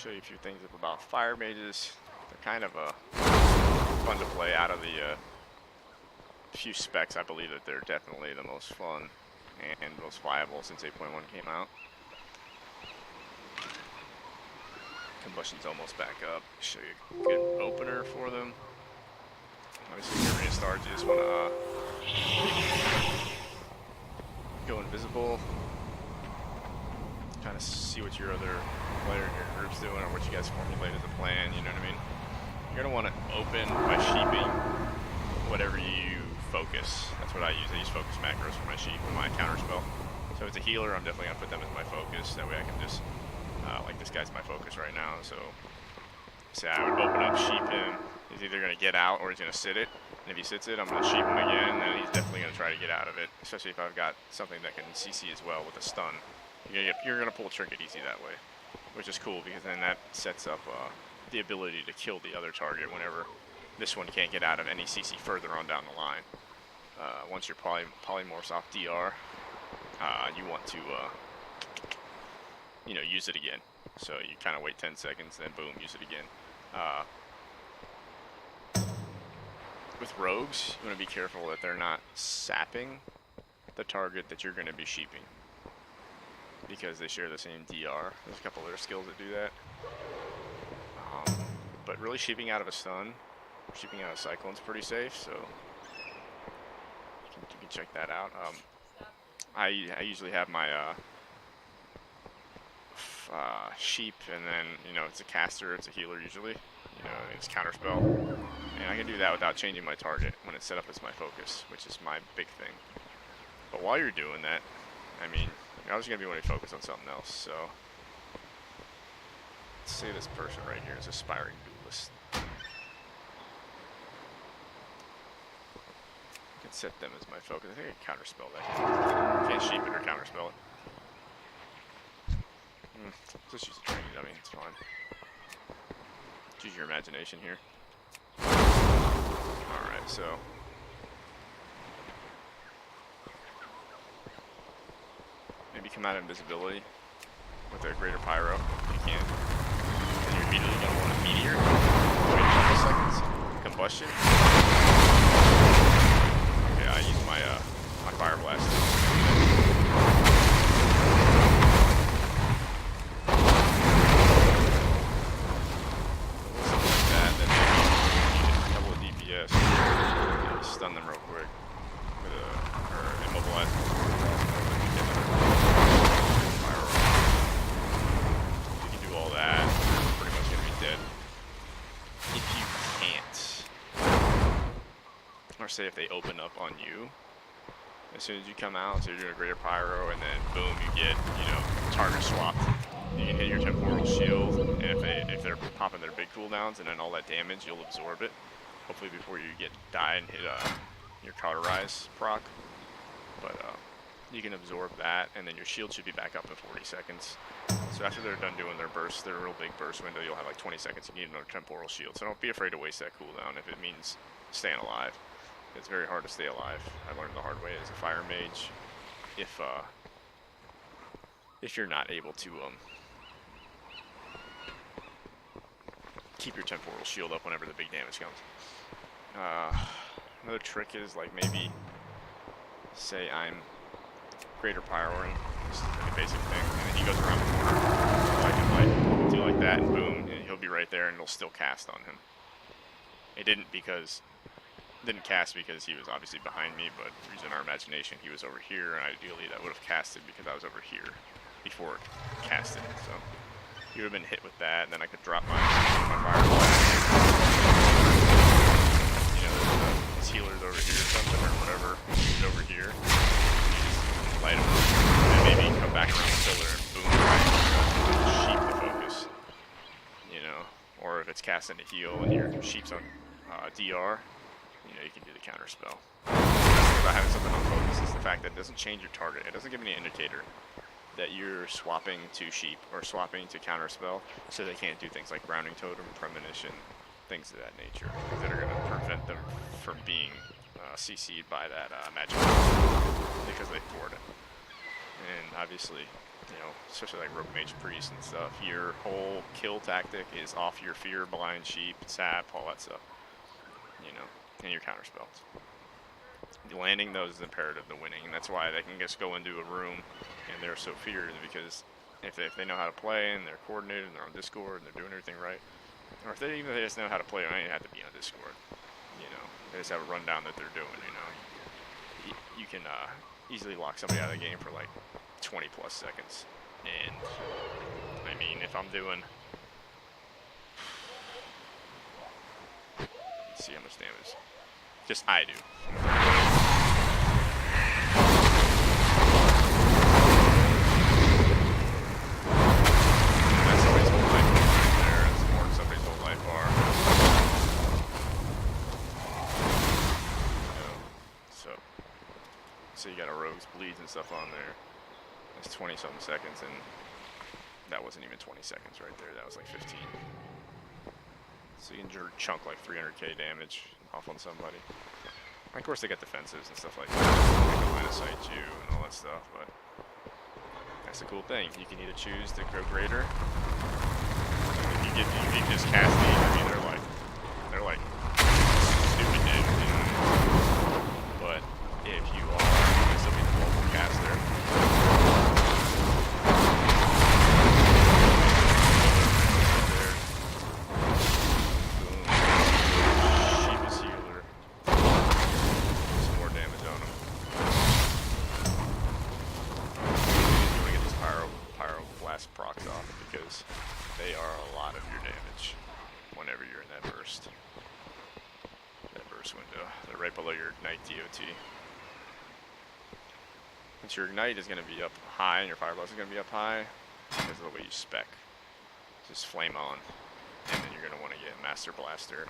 show you a few things about fire mages. They're kind of fun to play. Out of the few specs, I believe that they're definitely the most fun and most viable since 8.1 came out. Combustion's almost back up. Show you a good opener for them. Obviously, when you restart, you just want to go invisible. Kind of see what your other player in your group's doing or what you guys formulated the plan, you know what I mean? You're going to want to open by sheeping whatever you focus. That's what I use. I use focus macros for my sheep and my counter spell. So if it's a healer, I'm definitely going to put them as my focus. That way I can just, like this guy's my focus right now. So say I would open up, sheep him. He's either going to get out or he's going to sit it. And if he sits it, I'm going to sheep him again, and he's definitely going to try to get out of it. Especially if I've got something that can CC as well with a stun. You're going to pull trinket easy that way, which is cool because then that sets up the ability to kill the other target whenever this one can't get out of any CC further on down the line. Once your polymorphs off DR, you want to use it again. So you kind of wait 10 seconds, then boom, use it again. With rogues, you want to be careful that they're not sapping the target that you're going to be sheeping, because they share the same DR. There's a couple other skills that do that. But really sheeping out of a stun, sheeping out of Cyclone's pretty safe, so you can check that out. I usually have my sheep, and then, it's a caster, it's a healer usually. It's counterspell. And I can do that without changing my target when it's set up as my focus, which is my big thing. But while you're doing that, I mean, you're always going to be wanting to focus on something else, so let's say this person right here is aspiring duelist. I can set them as my focus. I think I can counterspell that. Can't sheep it or counterspell it. Just use a training dummy, it's fine. Use your imagination here. Alright, so maybe come out of invisibility with a greater pyro if you can. And you're immediately going to want a meteor. Wait a couple seconds. Combustion. Okay, I use my fire blast. Stun them real quick with or immobilize them. You can do all that, you're pretty much gonna be dead. If you can't, or say if they open up on you, as soon as you come out, so you're doing a greater pyro, and then boom, you get, target swapped. You can hit your temporal shield, and if they're popping their big cooldowns, and then all that damage, you'll absorb it. Hopefully before you die and hit your cauterize proc. But you can absorb that, and then your shield should be back up in 40 seconds. So after they're done doing their burst, their real big burst window, you'll have like 20 seconds to get another temporal shield. So don't be afraid to waste that cooldown if it means staying alive. It's very hard to stay alive. I learned the hard way as a fire mage. If you're not able to keep your temporal shield up whenever the big damage comes. Another trick is like maybe say I'm greater pyroing, just like a basic thing, and then he goes around the corner. So I can like do like that and boom, and he'll be right there and it'll still cast on him. It didn't cast because he was obviously behind me, but using our imagination he was over here, and ideally that would have casted because I was over here before it casted. So he would have been hit with that, and then I could drop my fire blast. His healer's over here or something, or whatever. He's over here. You just light him up. And maybe come back around the pillar and boom, right? Sheep the focus. Or if it's casting a heal and your sheep's on DR, you can do the counter spell. About having something on focus is the fact that it doesn't change your target. It doesn't give any indicator that you're swapping to sheep or swapping to counterspell, so they can't do things like grounding totem, premonition, things of that nature that are going to prevent them from being CC'd by that magic because they thwart it. And obviously you know, especially like rogue mage priest and stuff, your whole kill tactic is off your fear, blind, sheep, sap, all that stuff, you know, and your counter spells. Landing those is imperative to winning, and that's why they can just go into a room and they're so feared, because if they know how to play and they're coordinated and they're on Discord and they're doing everything right, or if they just know how to play, they don't even have to be on Discord, you know, they just have a rundown that they're doing, you know, you can easily lock somebody out of the game for like 20 plus seconds. And I mean, if I'm doing, let's see how much damage, just I do. That's somebody's whole life bar right there. That's more than somebody's whole life bar. So you got a rogue's bleeds and stuff on there. That's 20 something seconds, and that wasn't even 20 seconds right there. That was like 15. So you can chunk like 300k damage off on somebody. And of course they got defensives and stuff like that. They can line of sight you and all that stuff, but that's the cool thing. You can either choose to go greater. If you can just cast these, I mean they're like stupid damage, you know? But if you are, you can still be the global caster. Procs off, because they are a lot of your damage whenever you're in that burst window. They're right below your ignite DOT. Since your ignite is going to be up high and your fire blast is going to be up high, because of the way you spec. Just flame on, and then you're going to want to get Master Blaster.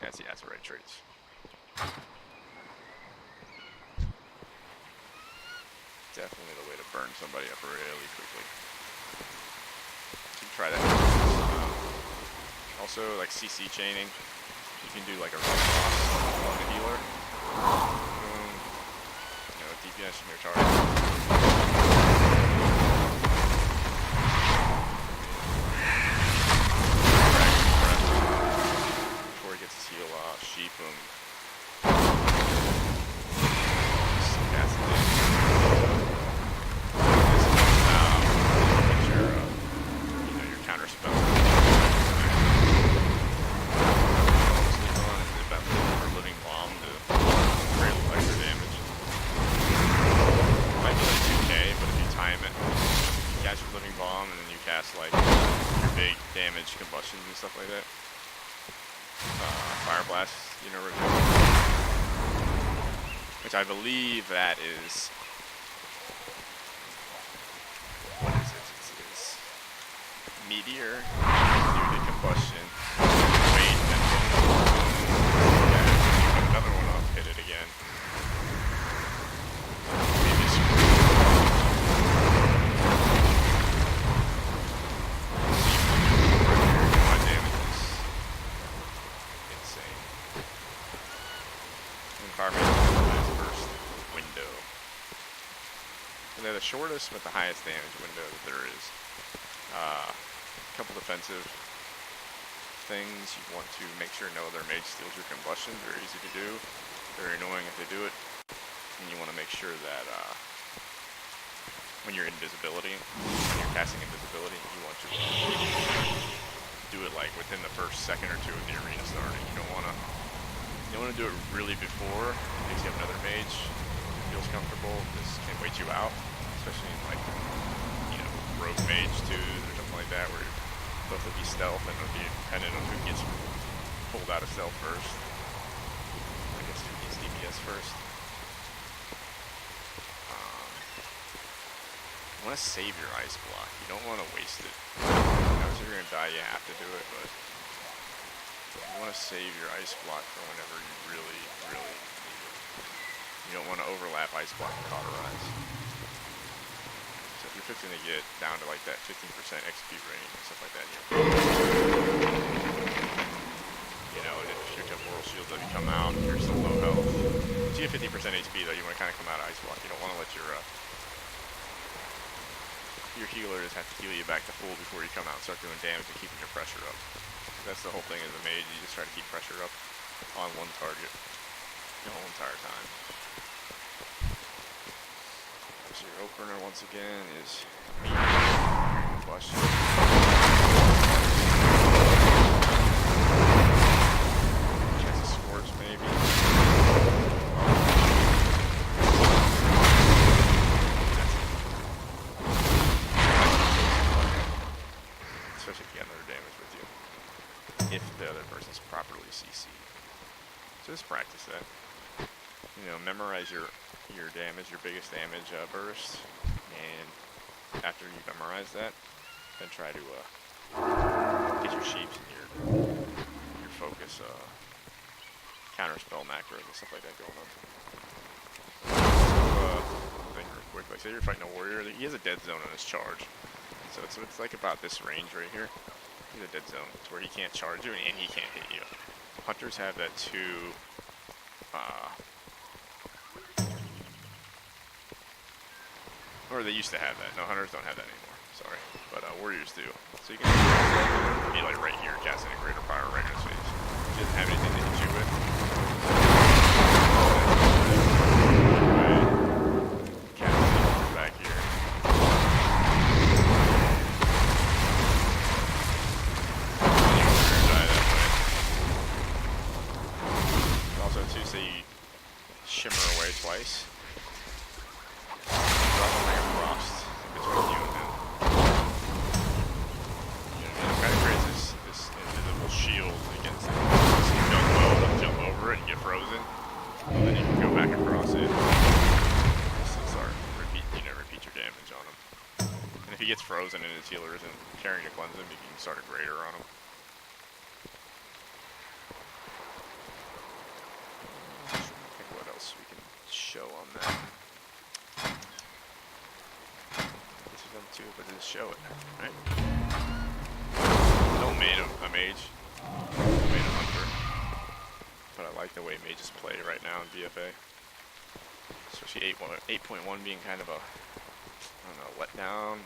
That's the Azerite traits. Definitely the way to burn somebody up really quickly. You can try that. Also, like CC chaining, you can do like a run on the healer. Boom. You know, DPS from your target. Before he gets his heal off, sheep him. Just cast it in. Counter spell. Living bomb to create extra damage. Might be like 2k, but if you time it, you cast your living bomb and then you cast like your big damage combustions and stuff like that. Fire blast, you know, which I believe that is. Meteor, do the combustion, wait, and then put another one up, hit it again. Maybe my damage is insane. And Fire Mage is first window. And they're the shortest but the highest damage window that there is. Couple defensive things. You want to make sure no other mage steals your combustion. Very easy to do. Very annoying if they do it. And you want to make sure that when you're invisibility, when you're casting invisibility, you want to do it like within the first second or two of the arena starting. You don't want to do it really before, because you have another mage who feels comfortable. This can wait you out, especially in like, you know, rogue mage too, or something like that, where both will be stealth and it'll be dependent on who gets pulled out of stealth first. I guess who gets DPS first. You want to save your ice block. You don't want to waste it. You know, if you're going to die, you have to do it, but you want to save your ice block for whenever you really, really need it. You don't want to overlap ice block and cauterize. If you're fixing to get down to like that 15% XP range and stuff like that, you know, and if your temporal shields let you come out, you're still low health. If you get 50% HP though, you want to kind of come out of ice block. You don't want to let your your healers have to heal you back to full before you come out and start doing damage and keeping your pressure up. That's the whole thing as a mage. You just try to keep pressure up on one target the whole entire time. So your opener once again is question. Chance of scorch maybe. Especially if you get another damage with you. If the other person's properly CC'd. So just practice that. You know, memorize your damage, your biggest damage burst, and after you memorize that, then try to get your sheeps and your focus counterspell macros and stuff like that going on. Think real quick, like say you're fighting a warrior, he has a dead zone on his charge. So it's like about this range right here. He's a dead zone. It's where he can't charge you and he can't hit you. Hunters have that too. Or they used to have that. No, hunters don't have that anymore. Sorry. But warriors do. So you can be like right here, casting a greater power right in his face. He doesn't have anything to hit you with. Casting back here. Also, too, say you shimmer away twice. Frost between you and him. You know what I mean? It kind of creates this invisible shield against him. So you don't well enough to jump over it and get frozen, and then you can go back across it. So start repeat your damage on him. And if he gets frozen and his healer isn't carrying to cleanse him, you can start a greater on him. I think what else we can show on that. Too, but just show it, right? I don't main a mage, I main a hunter, but I like the way mages play right now in BFA. Especially 8.1 being kind of a, I don't know, letdown.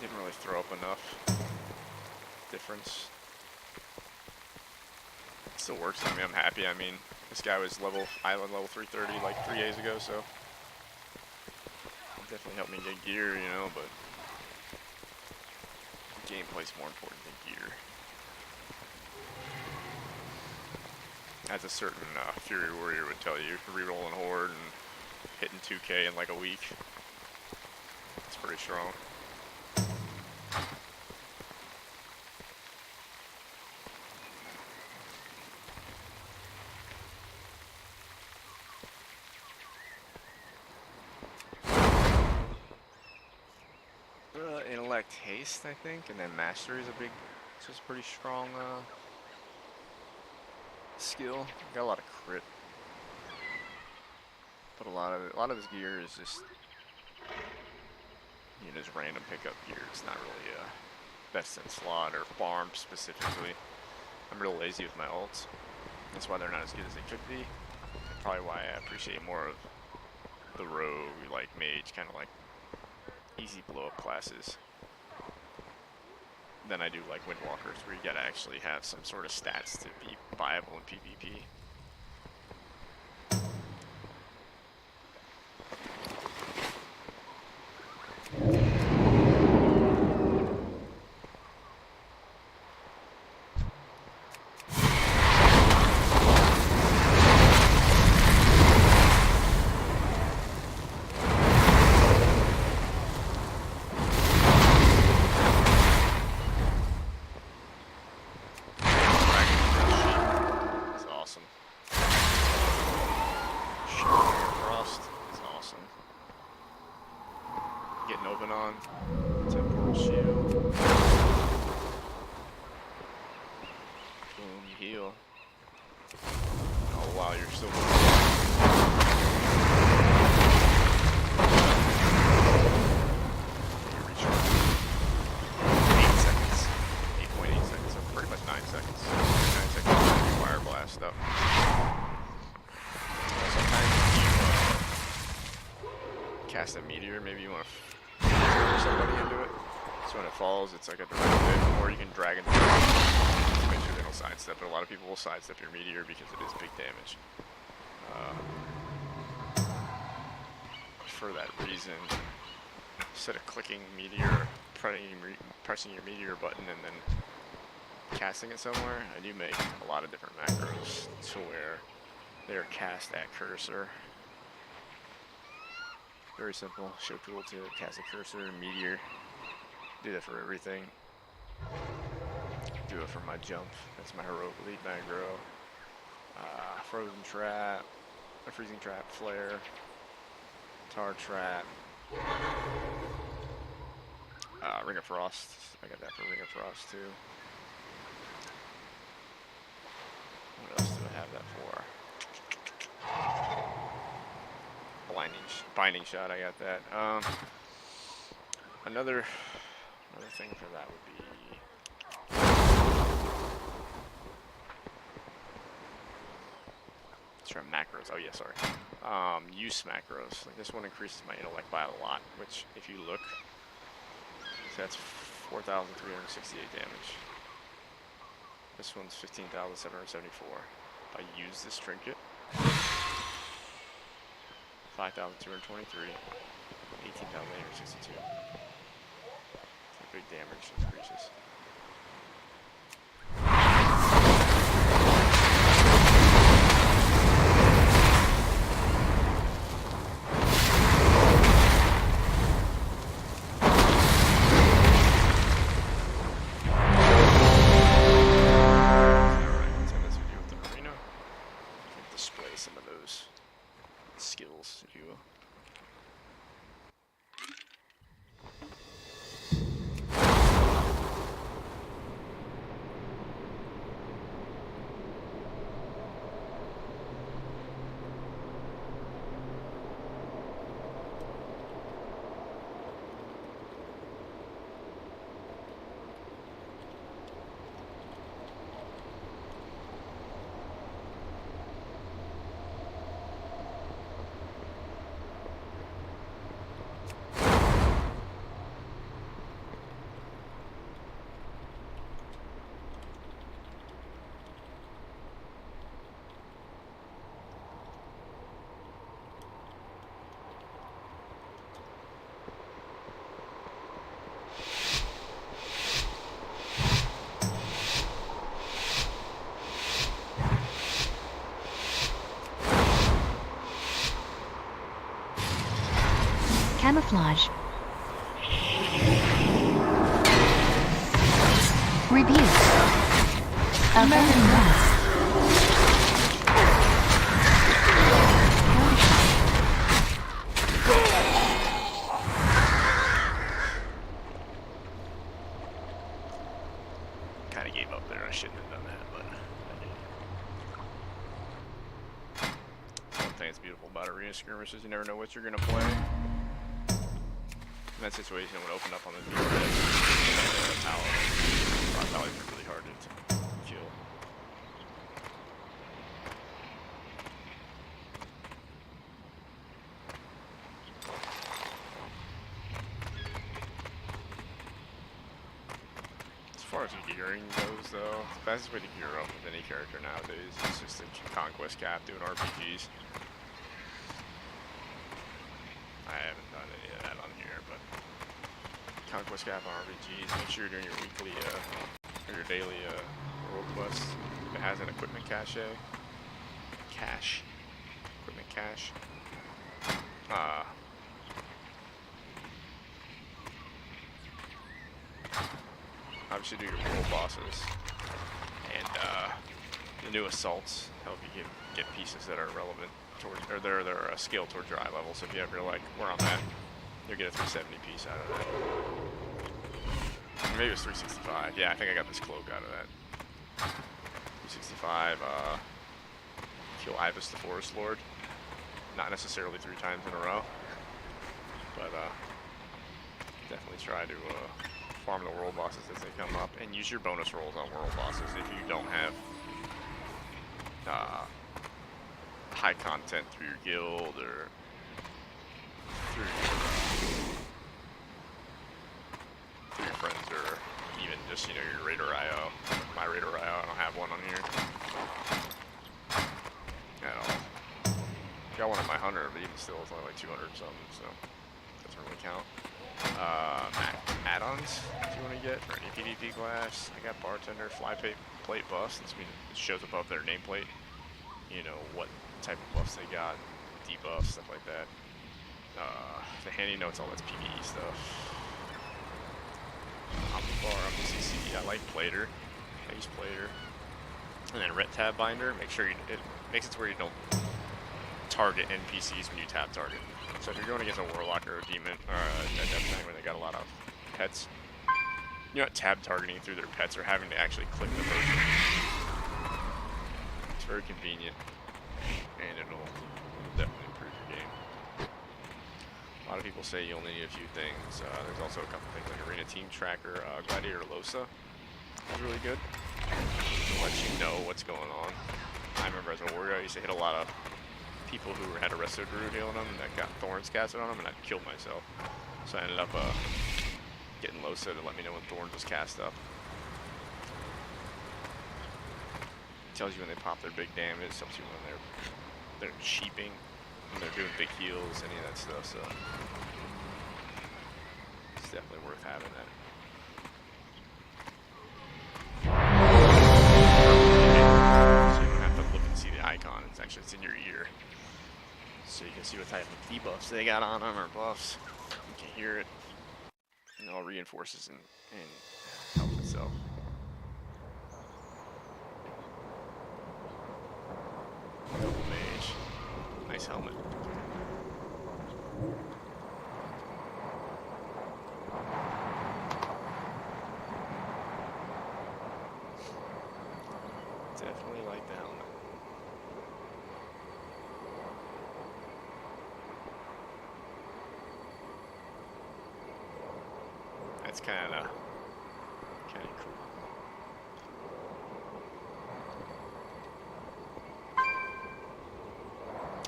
Didn't really throw up enough difference. It still works for me, I'm happy. I mean, this guy was island level 330 like 3 days ago, so definitely helped me get gear, you know, but gameplay's more important than gear. As a certain Fury Warrior would tell you, rerolling Horde and hitting 2K in like a week. It's pretty strong. Intellect haste, I think, and then mastery is just a pretty strong skill. Got a lot of crit, but a lot of his gear is just just random pickup gear. It's not really best in slot or farm specifically. I'm real lazy with my ults. That's why they're not as good as they could be. And probably why I appreciate more of the rogue, like mage, kind of like easy blow up classes than I do like Windwalkers, where you gotta actually have some sort of stats to be viable in PvP. Temporal shield. Boom, you heal. Oh wow, you're still you recharge. 8 seconds. 8.8 seconds, so pretty much 9 seconds. 9 seconds to fire blast up. Sometimes you cast a meteor, maybe you want to throw somebody into it. So when it falls, it's like a direct hit, or you can drag it to make sure they don't sidestep it. A lot of people will sidestep your meteor because it is big damage. For that reason, instead of clicking meteor, pressing your meteor button and then casting it somewhere, I do make a lot of different macros to where they are cast at cursor. Very simple. Show tool to cast a cursor, meteor. Do that for everything. Do it for my jump. That's my heroic lead macro. Frozen trap, a freezing trap, flare, tar trap, ring of frost. I got that for ring of frost too. What else do I have that for? Binding shot. I got that. Another thing for that would be. Let's try macros. Oh yeah, sorry. Use macros. Like this one increases my intellect by a lot, which if you look, so that's 4,368 damage. This one's 15,774. I use this trinket. 5,223. 18,862. Big damage increases. Camouflage. Rebuke. Averting rest. Kind of gave up there. I shouldn't have done that, but I did. One thing that's beautiful about arena skirmishes, you never know what you're going to play. In that situation, it would open up on the defense. Paladins are really hard to kill. As far as gearing goes, though, the fastest way to gear up with any character nowadays is just a conquest cap doing RPGs. I haven't done any of that on here, but conquest cap on RPGs. Make sure you're doing your weekly or your daily world quest. If it has an equipment cache, equipment cache. Obviously, do your world bosses and the new assaults help you get pieces that are relevant. Or they're scaled towards your eye level, so if you ever like where I'm at, you'll get a 370 piece out of that. Or maybe it was 365. Yeah, I think I got this cloak out of that. 365. Kill Ibis the Forest Lord. Not necessarily 3 times in a row, but definitely try to farm the world bosses as they come up, and use your bonus rolls on world bosses if you don't have high content through your guild or through still it's only like 200 something, so doesn't really count. Add-ons if you want to get for any PvP class. I got bartender, fly plate buffs. This means it shows above their nameplate, you know, what type of buffs they got, debuffs, stuff like that. The handy notes, all that's PvE stuff. Omnibar, CC. I like Plater. I use Plater. And then Ret Tab Binder. Make sure it makes it to where you don't target NPCs when you tab target. So if you're going against a Warlock or a Demon or a Death Knight where they got a lot of pets, you're not tab targeting through their pets or having to actually click the person. It's very convenient, and it'll definitely improve your game. A lot of people say you only need a few things. There's also a couple things like Arena Team Tracker, Gladiator Losa is really good. It lets you know what's going on. I remember as a warrior, I used to hit a lot of people who had a Resto Druid healing them that got Thorns casted on them, and I'd kill myself. So I ended up getting Losa to let me know when Thorns was cast up. It tells you when they pop their big damage, tells you when they're sheeping, when they're doing big heals, any of that stuff, so it's definitely worth having that. So you don't have to look and see the icon, it's in your ear. So you can see what type of debuffs they got on them, or buffs. You can hear it, and it all reinforces and helps itself. Mage. Nice helmet. Definitely like the helmet. That's kind of cool.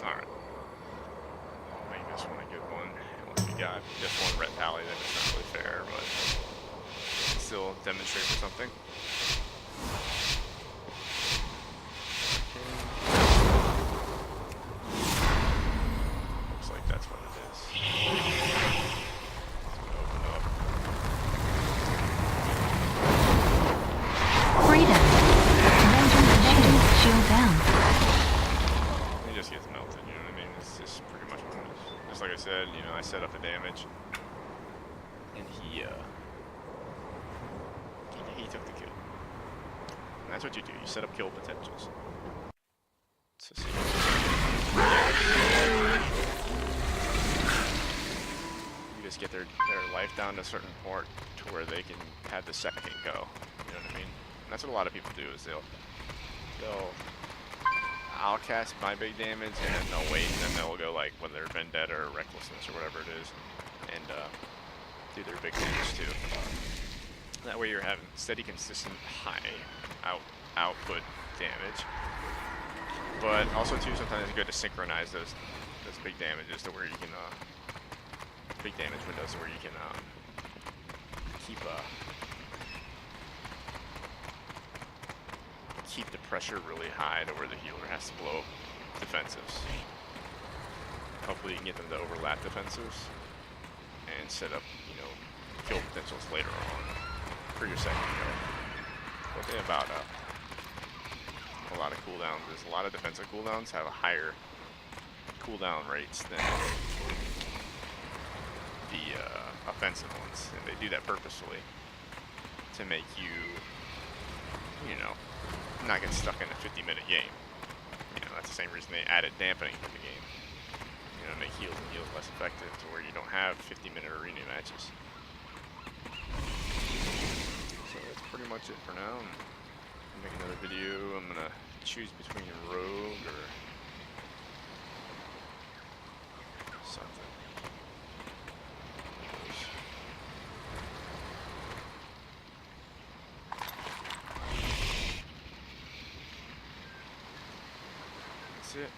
Alright. Make this one a good one. Once we got this one Ret Pally, then it's not really fair, but still demonstrate for something. Looks like that's what it is. Open up. Freedom. Vengeance shield down. He just gets melted, you know what I mean? It's just pretty much what it is. Just like I said, you know, I set up the damage, and he took the kill. And that's what you do. You set up kill potentials. So see. You just get their life down to a certain point to where they can have the second go. You know what I mean? And that's what a lot of people do is I'll cast my big damage and then they'll wait and then they'll go like whether Vendetta or Recklessness or whatever it is and do their big damage too. That way you're having steady, consistent, high output damage. But also too, sometimes it's good to synchronize those big damages to where you can big damage windows to where you can keep the pressure really high to where the healer has to blow up defensives. Hopefully you can get them to overlap defensives and set up, you know, kill potentials later on for your second go. One thing about a lot of cooldowns is a lot of defensive cooldowns have a higher cooldown rates than the offensive ones, and they do that purposefully to make you, you know, not get stuck in a 50-minute game. You know, that's the same reason they added dampening to the game. You know, make heals and heals less effective to where you don't have 50-minute arena matches. So that's pretty much it for now. I'll make another video. I'm gonna choose between Rogue or something. That's it.